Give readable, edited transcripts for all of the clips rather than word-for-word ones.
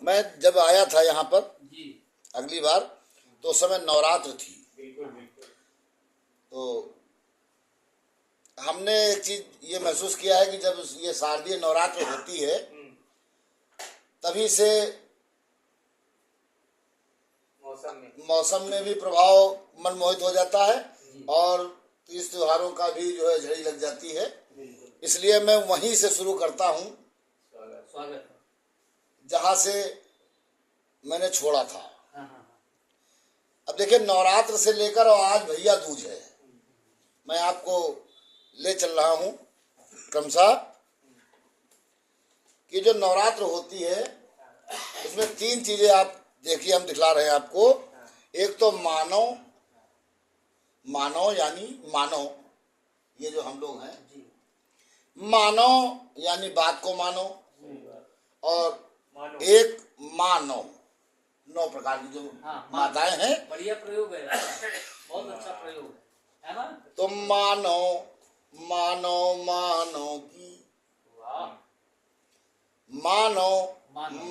मैं जब आया था यहाँ पर जी अगली बार तो उस समय नवरात्र थी। बिल्कुल बिल्कुल। तो हमने एक चीज ये महसूस किया है कि जब ये शारदीय नवरात्र होती है तभी से मौसम में भी प्रभाव मनमोहित हो जाता है और तीज त्योहारों का भी जो है झड़ी लग जाती है। इसलिए मैं वहीं से शुरू करता हूँ स्वागत जहाँ से मैंने छोड़ा था। हाँ। अब देखिए नवरात्र से लेकर और आज भैया दूज है, मैं आपको ले चल रहा हूँ क्रमशः कि जो नवरात्र होती है उसमें तीन चीजें आप देखिए हम दिखला रहे हैं आपको। एक तो मानव यानी मानव, ये जो हम लोग हैं मानव यानी बात को मानो, और एक मानव 9 प्रकार की जो माताएं हैं। बढ़िया प्रयोग है, बहुत अच्छा प्रयोग है ना। तो मानो मानो मानो की, वाह मानो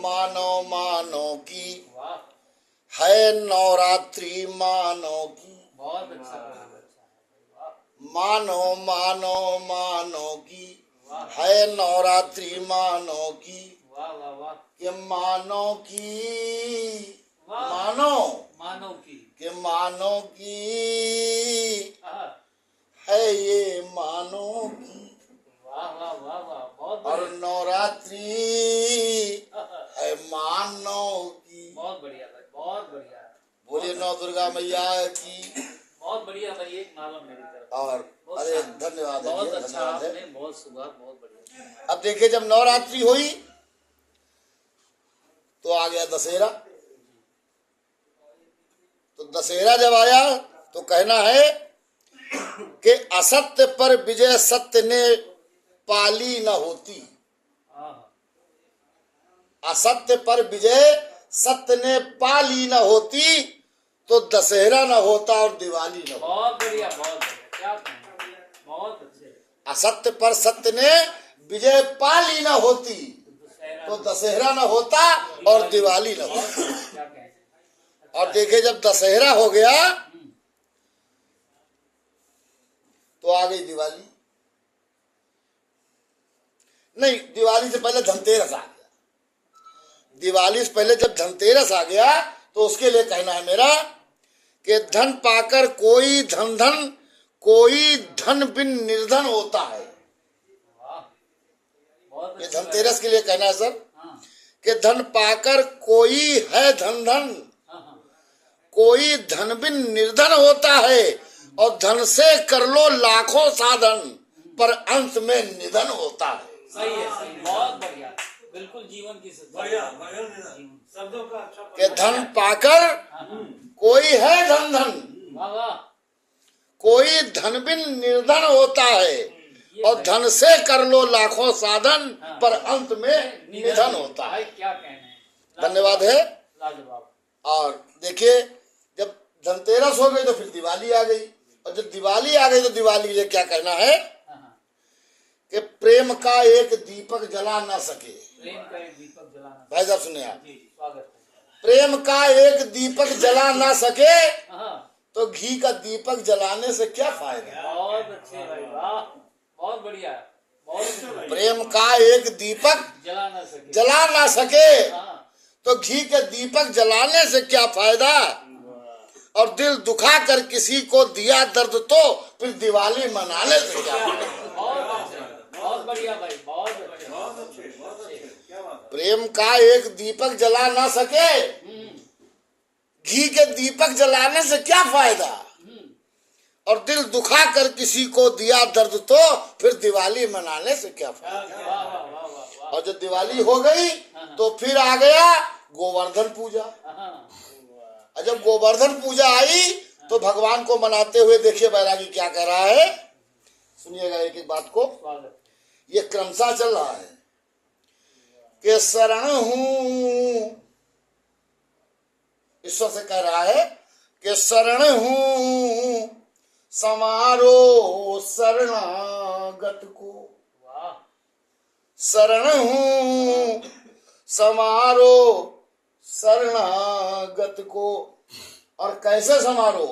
मानो मानो की वाह, है नवरात्रि मानो की, बहुत अच्छा प्रयोग है, वाह मानो मानो मानो की है नवरात्रि मानो की, वाह वाह वाह, कि मानो की वाह। मानो मानव की कि मानो की आहा, है ये मानो की, वाह वाह वाह वाह, बहुत और बढ़िया, नवरात्रि आहा, है मानो की। बहुत बढ़िया भाई, बहुत बढ़िया, बोलिए नौ दुर्गा मैया की। बहुत बढ़िया भाई, एक माला मेरी तरफ। और बहुत अरे शानदार, धन्यवाद है, बहुत ये अच्छा धन्यवाद है। आपने, बहुत सुबह, बहुत बढ़िया। अब देखिए जब नवरात्रि हुई तो आ गया दशहरा। तो दशहरा जब आया तो कहना है कि असत्य पर विजय सत्य ने पाली न होती, आहा, असत्य पर विजय सत्य ने पाली न होती तो दशहरा न होता और दिवाली न होती। बहुत बढ़िया, बहुत बढ़िया, क्या कहना, बहुत अच्छे। असत्य पर सत्य ने विजय पाली न होती तो दशहरा न होता और दिवाली न होती। क्या कहना, और देखिए जब दशहरा हो गया तो आ गई दिवाली। नहीं, दिवाली से पहले धनतेरस आ गया। दिवाली से पहले जब धनतेरस आ गया तो उसके लिए कहना है मेरा कि धन पाकर कोई धन बिन निर्धन होता है। वाह, बहुत ये अच्छा धनतेरस के लिए कहना है सर हाँ कि धन पाकर कोई है धन हाँ हाँ, कोई धन बिन निर्धन होता है, और धन से कर लो लाखों साधन पर अंत में निधन होता है। सही है, सही, बहुत बढ़िया, बिल्कुल जीवन की सच्चाई, शब्दों का अच्छा कि धन पाकर कोई है धन वाह वाह, कोई धन बिन निर्धन होता है, और धन से कर लो लाखों साधन पर अंत में निधन होता है। भाई क्या कहना है, धन्यवाद है। लाजवाब। और देखिए जब धनतेरस हो गई तो फिर दिवाली आ गई, और जब दिवाली आ गई तो दिवाली ये क्या कहना है कि प्रेम का एक दीपक जला ना सके। प्रेम का एक दीपक जलाना, भाई साहब सुनिए आप, जी स्वागत है। प्रेम का एक दीपक जला ना सके हाँ, तो घी का दीपक जलाने से क्या फायदा। बहुत अच्छे भाई, वाह, बहुत बढ़िया, बहुत अच्छे भाई। प्रेम का एक दीपक जला ना सके, जला ना सके हाँ, तो घी के दीपक जलाने से क्या फायदा। और दिल दुखा कर किसी को दिया दर्द तो फिर दिवाली मनाने से क्या फायदा। बहुत अच्छे, बहुत बढ़िया भाई, बहुत अच्छे, बहुत अच्छे, बहुत अच्छे, क्या बात है। प्रेम का एक दीपक जला ना सके, घी के दीपक जलाने से क्या फायदा। और दिल दुखा कर किसी को दिया दर्द तो फिर दिवाली मनाने से क्या फायदा। वाह वाह वाह वाह, और जब दिवाली हो गई तो फिर आ गया गोवर्धन पूजा। हाँ, और जब गोवर्धन पूजा आई तो भगवान को मनाते हुए देखिए बैरागी क्या कह रहा है, सुनिएगा एक एक बात को। स्वागत, ये क्रमशः चल रहा है कि शरण हूं, ईश्वर से कह रहा है कि शरण हूं समारो शरणागत को, वाह, शरण हूं समारो शरणागत को। और कैसे संवारो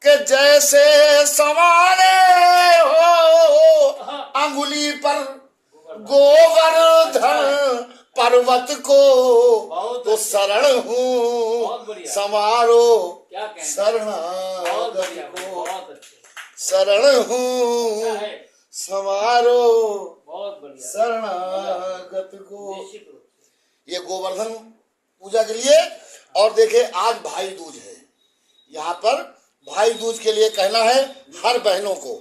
कि जैसे संवारे हो अंगुली पर गोवर्धन पर्वत को, तो शरण हूँ संवारो शरणागत को। शरण हूँ संवारो शरणागत को। ये गोवर्धन पूजा के लिए। और देखे आज भाई दूज है, यहाँ पर भाई दूज के लिए कहना है हर बहनों को,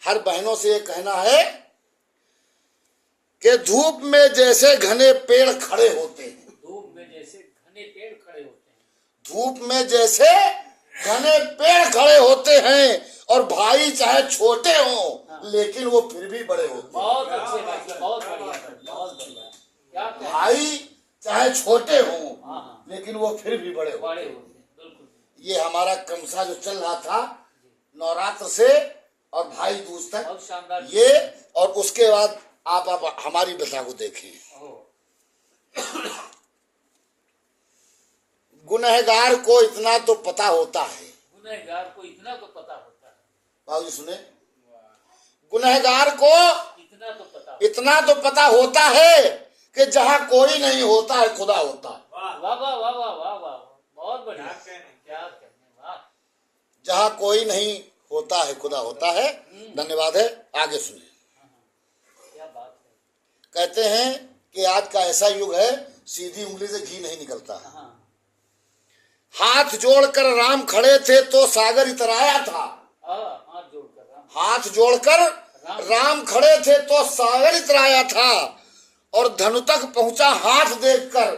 हर बहनों से ये कहना है कि धूप में जैसे घने पेड़ खड़े होते हैं, धूप में जैसे घने पेड़ खड़े होते हैं, धूप में जैसे घने पेड़ खड़े होते हैं, और भाई चाहे छोटे हों लेकिन वो फिर भी बड़े होते हैं। बहुत अच्छे भाई, बहुत बढ़िया, बहुत बढ़िया। क्या कहते हैं? भाई चाहे छोटे हों हाँ, लेकिन वो फिर भी बड़े होते बड़े हैं। होते हैं, बिल्कुल। ये हमारा क्रमशः जो चल रहा था नवरात्र से और भाई दूज तक, बहुत शानदार। ये और उसके बाद आप हमारी व्यथा को देखें। गुनहगार को इतना तो पता होता है, गुनहगार को इतना तो पता होता है, बाबू सुने, गुनहगार को इतना इतना तो पता तो पता होता है कि जहाँ कोई नहीं होता है खुदा होता है। वाह वाह वाह वाह वाह वाह, बहुत बढ़िया। क्या कहने, वाह। जहाँ कोई नहीं होता है खुदा होता है। धन्यवाद है। आगे सुने। क्या बात है। कहते हैं कि आज का ऐसा युग है सीधी उंगली से घी नहीं निकलता है। हाँ, हाथ जोड़कर राम खड़े थे तो सागर इतराया था। हाथ जोड़कर हाथ जोड़कर राम खड़े थे तो सागर इतराया था, और धनु तक पहुंचा हाथ देखकर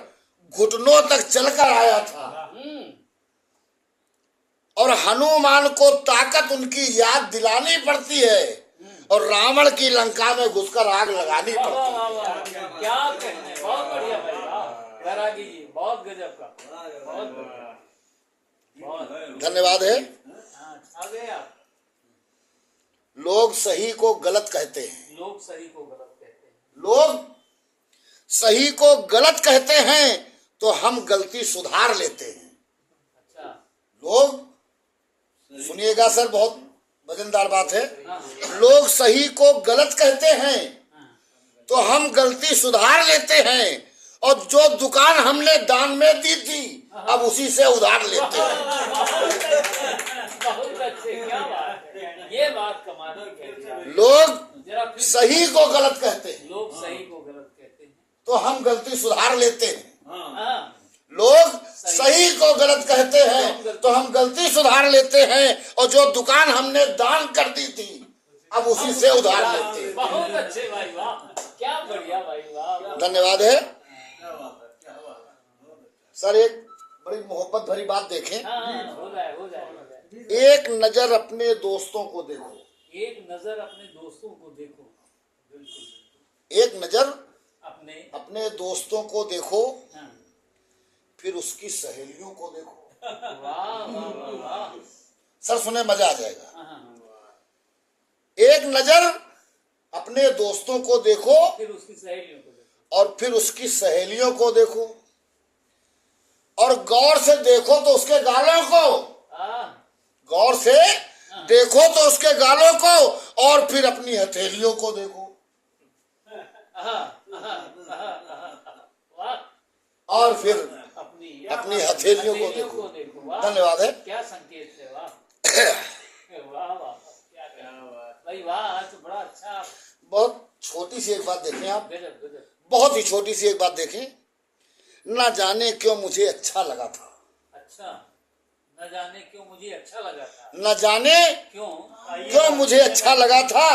घुटनों तक चलकर आया था। और हनुमान को ताकत उनकी याद दिलानी पड़ती है, और रावण की लंका में घुसकर आग लगानी वाह पड़ती वाह है। वाह, क्या कहने, बहुत बढ़िया भाई, वाह। बैरागी जी, बहुत गजब का, बहुत बढ़िया, बहुत। धन्यवाद है। हाँ, आ गए आप। लोग सही को गलत कहते हैं, लोग सही को गलत कहते हैं, लोग सही को गलत कहते हैं तो हम गलती सुधार लेते हैं। अच्छा। लोग सुनिएगा सर, बहुत वजनदार बात है। हाँ, लोग सही को गलत कहते हैं हाँ, तो हम गलती सुधार लेते हैं, और जो दुकान हमने दान में दी थी अब उसी से उधार लेते हैं। बहुत अच्छे, क्या बात है, ये बात कमाल की है। लोग जरा फिर- सही को गलत कहते हैं लोग सही को गलत कहते हैं, तो हम गलती सुधार लेते हैं। हाँ, लोग सही को गलत कहते हैं तो हम गलती सुधार लेते हैं, और जो दुकान हमने दान कर दी थी अब उसी से उधार लेते हैं। बहुत अच्छे भाई, वाह, क्या बढ़िया भाई, वाह। धन्यवाद है सर। एक बड़ी मोहब्बत भरी बात देखें। हाँ, हो जाए, हो जाए, हो जाए। एक नजर अपने दोस्तों को देखो, एक नजर अपने दोस्तों को देखो, बिल्कुल, एक नजर अपने, अपने दोस्तों को देखो, हाँ, फिर उसकी सहेलियों को देखो। वाह वाह वाह वाह, सर सुने, मजा आ जाएगा। हाँ, एक नजर अपने दोस्तों को देखो, फिर उसकी सहेलियों को देखो, और फिर उसकी सहेलियों को देखो, और गौर से देखो तो उसके गालों को, गौर से देखो तो उसके गालों को, और फिर अपनी हथेलियों को देखो, वाह, और फिर अपनी हथेलियों को देखो। वाह, धन्यवाद है। क्या संकेत है, वाह वाह वाह, क्या बात भाई, वाह, आज तो बड़ा अच्छा। बहुत छोटी सी एक बात देखें आप, गजब गजब, बहुत ही छोटी सी एक बात देखें। ना जाने क्यों मुझे अच्छा लगा था, अच्छा, न जाने क्यों मुझे अच्छा लगा था, न जाने क्यों क्यों मुझे अच्छा लगा था।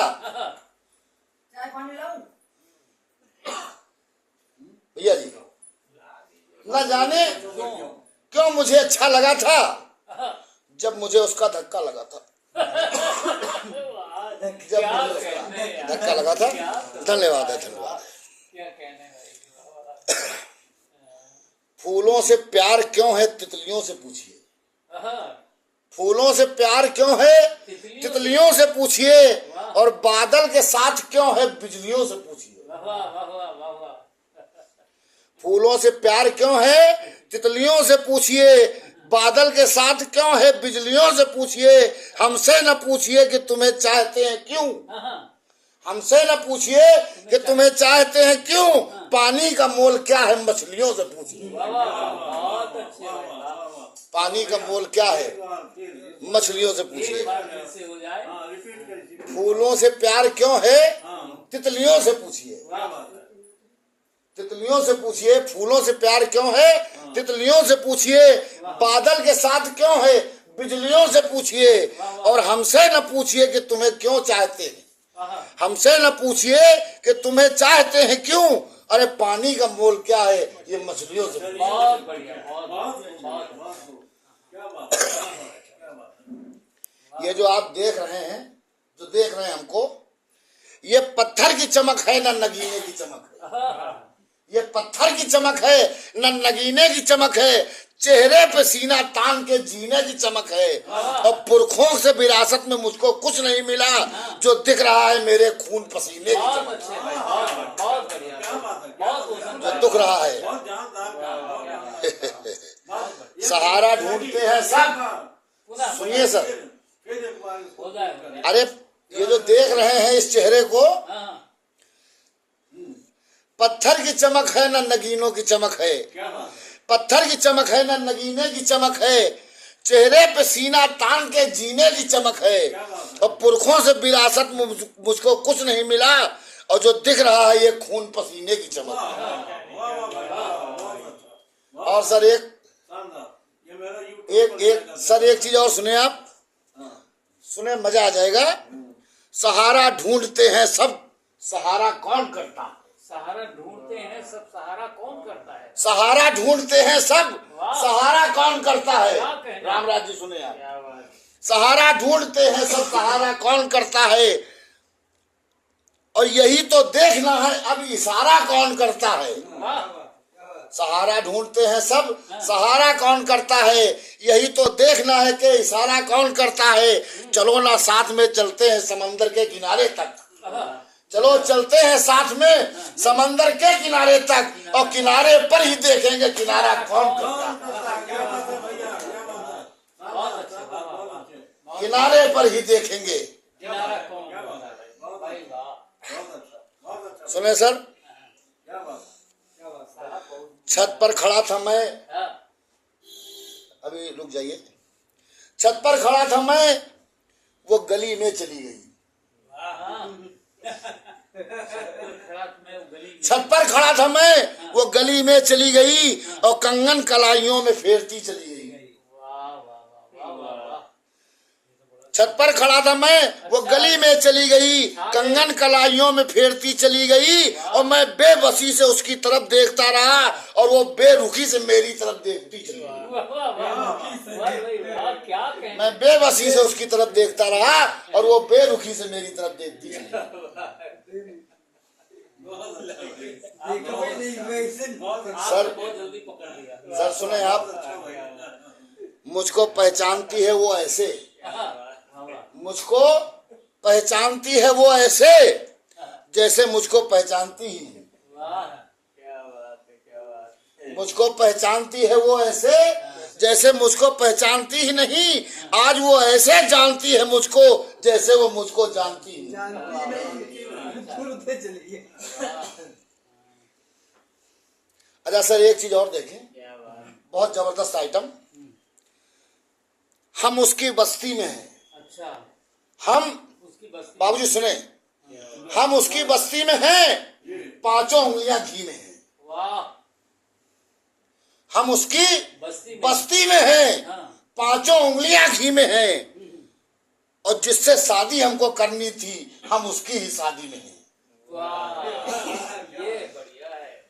चाय पानी लाऊं? भैया जी, न जाने क्यों मुझे अच्छा लगा था जब मुझे उसका धक्का लगा था, जब क्या मुझे उसका कहने हैं, धक्का लगा था। धन्यवाद है, धन्यवाद है। क्या कहने हैं भाई, फूलों से प्यार क्यों है तितलियों से पूछिए, फूलों से प्यार क्यों है तितलियों से पूछिए, और बादल के साथ क्यों है बिजलियों से पूछिए। वाह वाह वाह वाह वाह, फूलों से प्यार क्यों है तितलियों से पूछिए, बादल के साथ क्यों है बिजलियों से पूछिए, हमसे न पूछिए कि तुम्हें चाहते हैं क्यों, हमसे न पूछिए कि तुम्हें चाहते हैं क्यों, पानी का मोल क्या है मछलियों से पूछिए, बहुत अच्छे भाई वाह। पानी का मोल क्या है मछलियों से पूछिए। एक बार फिर से हो जाए। फूलों से प्यार क्यों है तितलियों से पूछिए, वाह तितलियों से पूछिए, फूलों से प्यार क्यों है तितलियों से पूछिए, बादल के साथ क्यों है बिजलियों से पूछिए, और हमसे न पूछिए कि तुम्हें क्यों चाहते हैं, हमसे न पूछिए कि तुम्हें चाहते हैं क्यों, अरे पानी का मोल क्या है ये मछलियों से पूछिए। बहुत बढ़िया बहुत ये जो आप देख रहे हैं, जो देख रहे हैं हमको, ये पत्थर की चमक है न नगीने की चमक है, ये पत्थर की चमक है न नगीने की चमक है, चेहरे पे सीना तान के जीने की चमक है, और पुरखों से विरासत में मुझको कुछ नहीं मिला, जो दिख रहा है मेरे खून पसीने की बहुत चमक, अच्छे भाई बहुत बढ़िया बहुत जो दुख रहा है। सहारा ढूंढते हैं सब, सुनिए सर, हो जाए। अरे ये जो देख रहे हैं इस चेहरे को, पत्थर की चमक है न नगीनों की चमक है, पत्थर की चमक है न नगीने की चमक है, चेहरे पे सीना तान के जीने की चमक है, और पुरखों से विरासत में मुझको कुछ नहीं मिला, और जो दिख रहा है ये खून पसीने की चमक है। और सर एक सर एक चीज और सुने आप, सुने मजा आ जाएगा। सहारा ढूंढते हैं सब, सहारा कौन करता है, सहारा ढूंढते हैं सब, सहारा कौन करता है, सहारा ढूंढते हैं सब, सहारा कौन करता है। क्या कहना? रामराज जी सुने आप, क्या बात। सहारा ढूंढते हैं सब, सहारा कौन करता है, और यही तो देखना है अब इशारा कौन करता है। सहारा ढूंढते हैं सब, सहारा कौन करता है, यही तो देखना है कि इशारा कौन करता है। चलो ना साथ में चलते हैं समंदर के किनारे तक, चलो चलते हैं साथ में समंदर के किनारे तक, और किनारे पर ही देखेंगे किनारा कौन करता है, किनारे पर ही देखेंगे। किनारा कौन करता है भाई वाह। सुने सर, छत पर खड़ा था मैं, अभी रुक जाइए, छत पर खड़ा था मैं, वो गली में चली गई, छत पर खड़ा था मैं, वो गली में चली गई, और कंगन कलाइयों में फेरती चली गई। छत पर खड़ा था मैं, वो गली में चली गई, कंगन कलाइयों में फेरती चली गई, और मैं बेबसी से उसकी तरफ देखता रहा, और वो बेरुखी से मेरी तरफ देखती चली गई। मैं बेबसी से उसकी तरफ देखता रहा, और वो बेरुखी से मेरी तरफ देखती चली गई। सर सुने आप, मुझको पहचानती है वो ऐसे, मुझको पहचानती है वो ऐसे, जैसे मुझको पहचानती ही नहीं, मुझको पहचानती है वो ऐसे जैसे मुझको पहचानती ही नहीं, आज वो ऐसे जानती है मुझको जैसे वो मुझको जानती ही नहीं। अच्छा सर एक चीज और देखें, बहुत जबरदस्त आइटम, हम उसकी बस्ती में हैं, अच्छा हम उसकी बस्ती, बाबूजी सुने, हम उसकी बस्ती में हैं, पांचों उंगलियां घी में हैं, वाह, हम उसकी बस्ती बस्ती में हैं, हाँ। पांचों उंगलियां घी में हैं, और जिससे शादी हमको करनी थी हम उसकी ही शादी में हैं, वाह, ये बढ़िया है,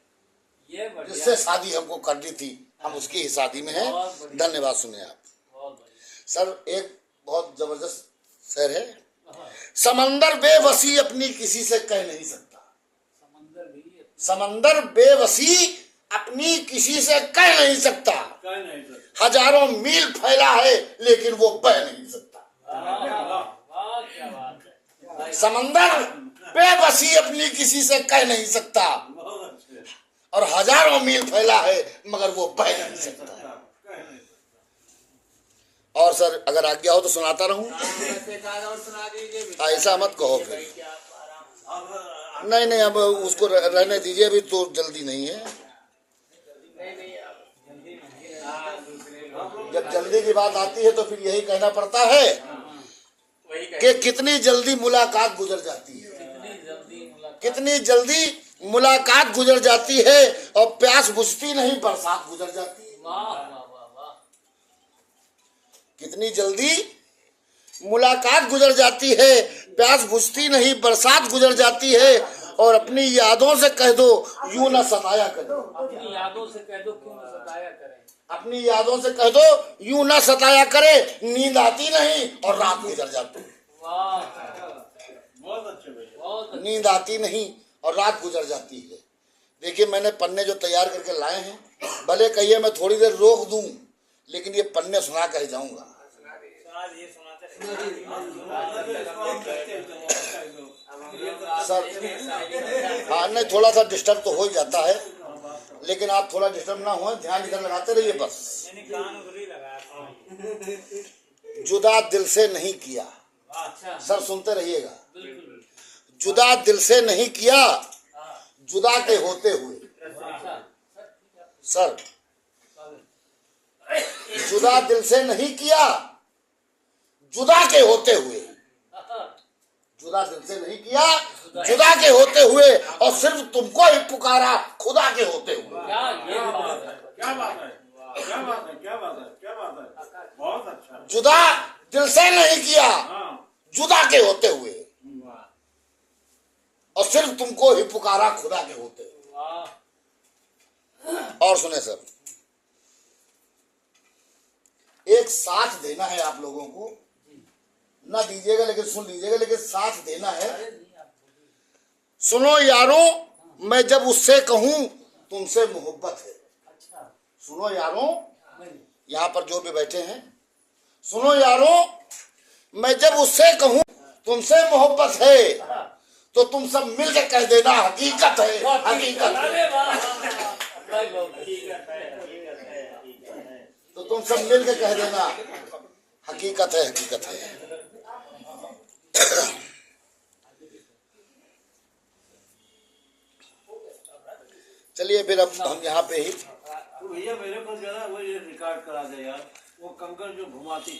ये बढ़िया, जिससे शादी हमको करनी थी हम उसकी ही शादी में हैं। बहुत बढ़िया। धन्यवाद। सुने आप बहुत बढ़िया। सर, एक बहुत जबरदस्त शेर है, हाँ, समंदर बेबसी अपनी किसी से कह नहीं सकता, समंदर भी समंदर बेबसी अपनी किसी से कह नहीं सकता, हजारों मील फैला है लेकिन वो बह नहीं सकता। वाह, क्या बात है, समंदर बेबसी अपनी किसी से कह नहीं सकता, और हजारों मील फैला है मगर वो बह नहीं सकता। और सर अगर आज्ञा हो तो सुनाता रहूं। ऐसा मत कहो फिर। नहीं अब उसको रहने दीजिए, अभी तो जल्दी नहीं है। जब जल्दी की बात आती है तो फिर यही कहना पड़ता है कि कितनी जल्दी मुलाकात गुजर जाती है, कितनी जल्दी मुलाकात गुजर जाती है और प्यास बुझती नहीं बरसात गुजर जाती है। कितनी जल्दी मुलाकात गुजर जाती है, प्यास बुझती नहीं बरसात गुजर जाती है। और अपनी यादों से कह दो यूं न सताया करो, अपनी यादों से कह दो क्यों न सताया करें, अपनी यादों से कह दो यूं न सताया करे। नींद आती नहीं और रात गुजर जाती है। बहुत अच्छे, नींद आती नहीं और रात गुजर जाती है। देखिए मैंने पन्ने जो तैयार करके लाए हैं, भले कहिए मैं थोड़ी देर रोक दूं, लेकिन ये पन्ने सुना कर जाऊंगा। सर हाँ नहीं, थोड़ा सा डिस्टर्ब तो हो ही जाता है, लेकिन आप थोड़ा डिस्टर्ब ना हो, ध्यान इधर लगाते रहिए बस। जुदा दिल से नहीं किया, सर सुनते रहिएगा। जुदा दिल से नहीं किया, जुदा के होते हुए। सर जुदा दिल से नहीं किया, जुदा के होते हुए। जुदा दिल से नहीं किया, जुदा के होते हुए, और सिर्फ तुमको ही पुकारा खुदा के होते हुए। क्या बात है, बहुत अच्छा। जुदा दिल से नहीं किया, जुदा के होते हुए, और सिर्फ तुमको ही पुकारा खुदा के होते हुए। और सुने सर, एक साथ देना है आप लोगों को, ना दीजिएगा लेकिन सुन लीजिएगा, लेकिन साथ देना है। सुनो यारों, मैं जब उससे कहूं तुमसे मोहब्बत है। सुनो यारों, यहाँ पर जो भी बैठे हैं, सुनो यारों, मैं जब उससे कहूं तुमसे मोहब्बत है, तो तुम सब मिलकर कह देना हकीकत है, हकीकत है। तो तुम सब मिलकर कह देना हकीकत है, हकीकत है। चलिए फिर अब हम यहाँ पे ही। तो भैया मेरे को जो है वो ये रिकॉर्ड करा दे यार, वो कंकर जो घुमाती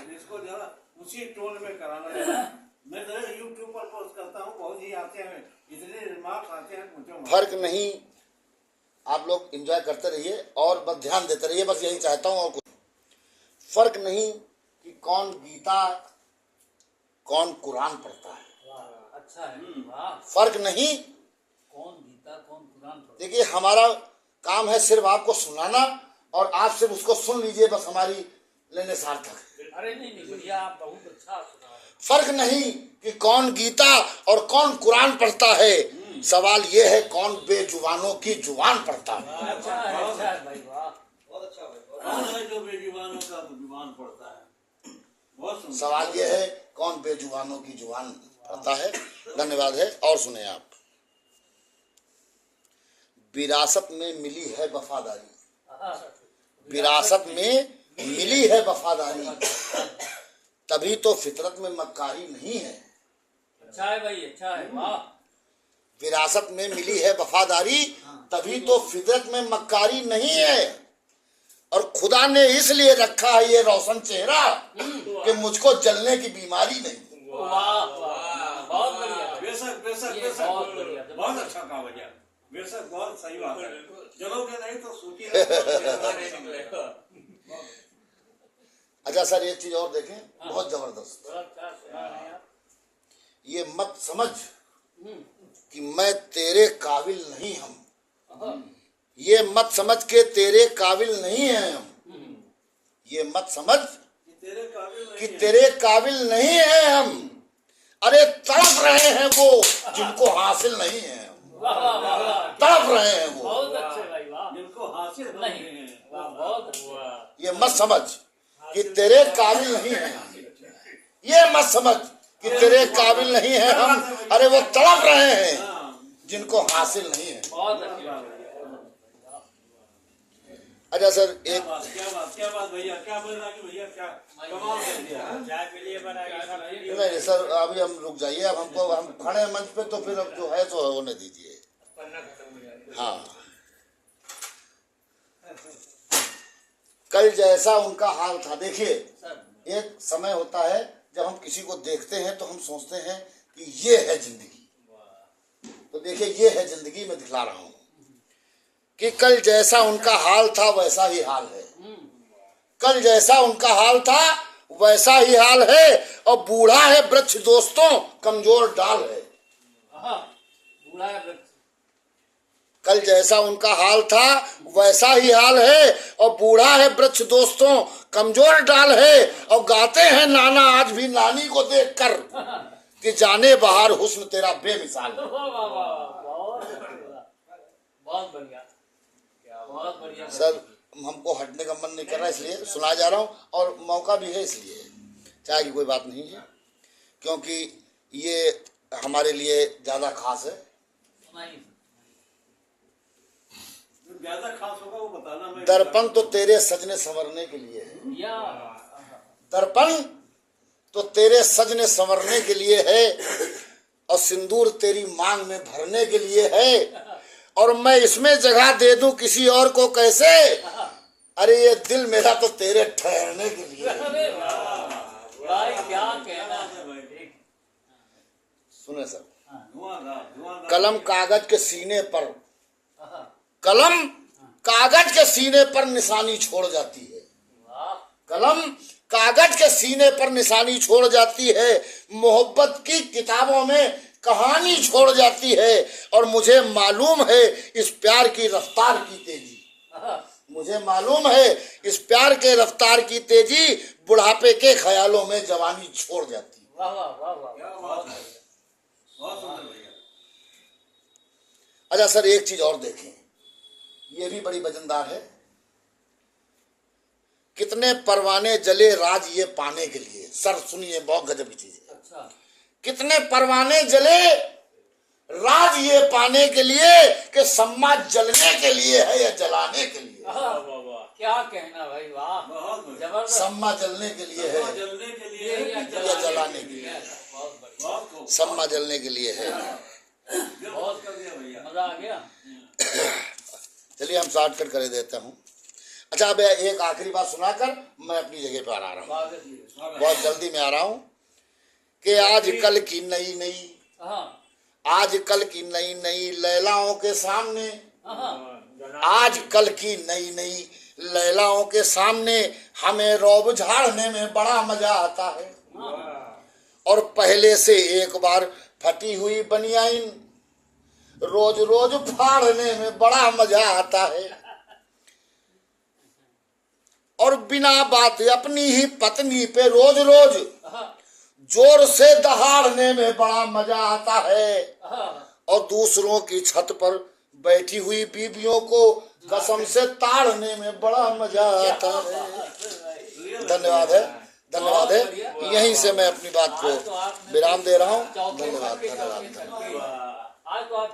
इसको जो है उसी टोन में कराना है। मैं तो यूट्यूब पर पोस्ट करता हूँ, बहुत ही आते हैं, इतने रिमार्क्स आते हैं मुझे। फर्क नहीं, आप लोग एंजॉय करते रहिए और बस ध्यान देते रहिए, बस यही चाहता हूँ। और कुछ फर्क नहीं कि कौन गीता कौन कुरान पढ़ता है। अच्छा है, फर्क नहीं कौन गीता कौन कुरान पढ़ता है। देखिए हमारा काम है सिर्फ आपको सुनाना, और आप सिर्फ उसको सुन लीजिए, बस हमारी लेने सार्थक है। अरे नहीं बढ़िया, आप बहुत अच्छा सुना। फर्क नहीं कि कौन गीता और कौन कुरान पढ़ता है, सवाल ये है कौन बेजुबानों की जुबान पढ़ता है। अच्छा है भाई, वाह, बहुत अच्छा भाई। कौन है जो बेजुबानों का जुबान पढ़ता है? बहुत सुंदर। सवाल ये है कौन बेजुबानों की जुबान पढ़ता है। धन्यवाद है। और सुने आप, विरासत में मिली है वफादारी, विरासत में मिली है वफादारी, तभी तो फितरत में मक्कारी नहीं है। अच्छा है भाई, अच्छा है, वाह। विरासत में मिली है वफादारी, तभी तो फितरत में मक्कारी नहीं है। और खुदा ने इसलिए रखा है ये रोशन चेहरा कि मुझको जलने की बीमारी नहीं। वाह वाह, बहुत बढ़िया, बेशक बेशक ये बेशक, बहुत बढ़िया, बहुत अच्छा कहा भैया, बेशक बहुत सही बात है। जलोगे नहीं तो सूखी अच्छा सर एक चीज और देखें, बहुत जबरदस्त। बड़ा अच्छा सुना है यार। ये मत समझ कि मैं तेरे काबिल नहीं, हम ये मत समझ के तेरे काबिल नहीं है हम, ये मत समझ कि तेरे काबिल नहीं है हम। अरे तड़प रहे हैं वो जिनको हासिल नहीं है, तड़प रहे हैं वो। बहुत अच्छे भाई, वाह। जिनको हासिल नहीं, नहीं है। वाह, बहुत अच्छा। ये मत समझ कि तेरे काबिल नहीं है, ये मत समझ कि तेरे काबिल नहीं है हम। अरे वो तड़प रहे हैं जिनको हासिल नहीं है। बहुत अच्छी बात है। अच्छा सर, एक क्या बात भैया, क्या बोल रहा कि भैया क्या कमाल कर दिया। चाय पी लिए बनाइए। नहीं सर, अभी हम रुक जाइए। अब हमको, हम खड़े हैं मंच पे, तो फिर अब जो है तो होने दीजिए। पन्ना खत्म हो जाएगा। हाँ, कल जैसा उनका हाल था। देखिए, सर एक समय होता है जब हम किसी को देखते हैं तो हम सोचते हैं कि ये है जिंदगी। तो देखिए, ये है जिंदगी। मैं दिखला रहा हूँ कि कल जैसा उनका हाल था वैसा ही हाल है। कल जैसा उनका हाल था वैसा ही हाल है। और बूढ़ा है वृक्ष दोस्तों, कमजोर डाल है। बूढ़ा है वृक्ष। कल जैसा उनका हाल था वैसा ही हाल है। और बूढ़ा है वृक्ष दोस्तों, कमजोर डाल है। और गाते हैं नाना आज भी नानी को देखकर कि जाने बाहर हुस्न तेरा बेमिसाल है। वाह वाह वाह, बहुत बढ़िया, बहुत बढ़िया सर, हमको हटने का मन नहीं कर रहा, इसलिए सुना जा रहा हूँ। और मौका भी है, इसलिए चाहे की कोई बात नहीं है, क्योंकि ये हमारे लिए ज्यादा खास है। ज्यादा खास होगा वो बताना। मैं दर्पण तो तेरे सजने संवरने के लिए है। या दर्पण तो तेरे सजने संवरने के लिए है। और सिंदूर तेरी मांग में भरने के लिए है। और मैं इसमें जगह दे दूं किसी और को कैसे? अरे ये दिल मेरा तो तेरे ठहरने के लिए है। अरे वाह भाई, क्या कहना है भाई। सुने सर, धुआंधार कलम कागज के सीने पर, कलम कागज के सीने पर निशानी छोड़ जाती है। वाह, कलम कागज के सीने पर निशानी छोड़ जाती है। मोहब्बत की किताबों में कहानी छोड़ जाती है। और मुझे मालूम है इस प्यार की रफ्तार की तेजी, मुझे मालूम है इस प्यार के रफ्तार की तेजी बुढ़ापे के ख्यालों में जवानी छोड़ जाती है। वाह वाह वाह वाह, क्या बात है, बहुत सुंदर भैया। अच्छा सर, एक चीज और देखें, ये भी बड़ी वजनदार है। कितने परवाने जले राज ये पाने के लिए। सर सुनिए, बहुत गजब की चीज है। अच्छा, कितने परवाने जले राज ये पाने के लिए कि सम्मा जलने के लिए है या जलाने के लिए। क्या कहना भाई, वाह, बहुत बढ़िया। जबरदस्त। सम्मा जलने के लिए है जलने के लिए ये है कि या जलाने के लिए। बहुत बढ़िया, बहुत खूब। सम्मा जलने के लिए है। बहुत कर दिया भैया। मजा आ गया। चलिए हम शॉर्टकट कर देता हूँ। अच्छा, अब एक आखिरी बात सुनाकर मैं अपनी जगह पर आ रहा हूँ। स्वागत है। बहुत जल्दी में आ रहा हूँ कि आजकल की नई नई, आजकल की नई नई लैलाओं के सामने, आजकल की नई नई लैलाओं के सामने हमें रौब झाड़ने में बड़ा मजा आता है। और पहले से एक बार फटी हुई बनियाइन रोज रोज फाड़ने में बड़ा मजा आता है। और बिना बात अपनी ही पत्नी पे रोज रोज जोर से दहाड़ने में बड़ा मजा आता है। और दूसरों की छत पर बैठी हुई बीवियों को कसम से ताड़ने में बड़ा मजा आता है। धन्यवाद है, धन्यवाद है। यहीं से मैं अपनी बात को विराम दे रहा हूँ। धन्यवाद, धन्यवाद, धन्यवाद। आज तो आप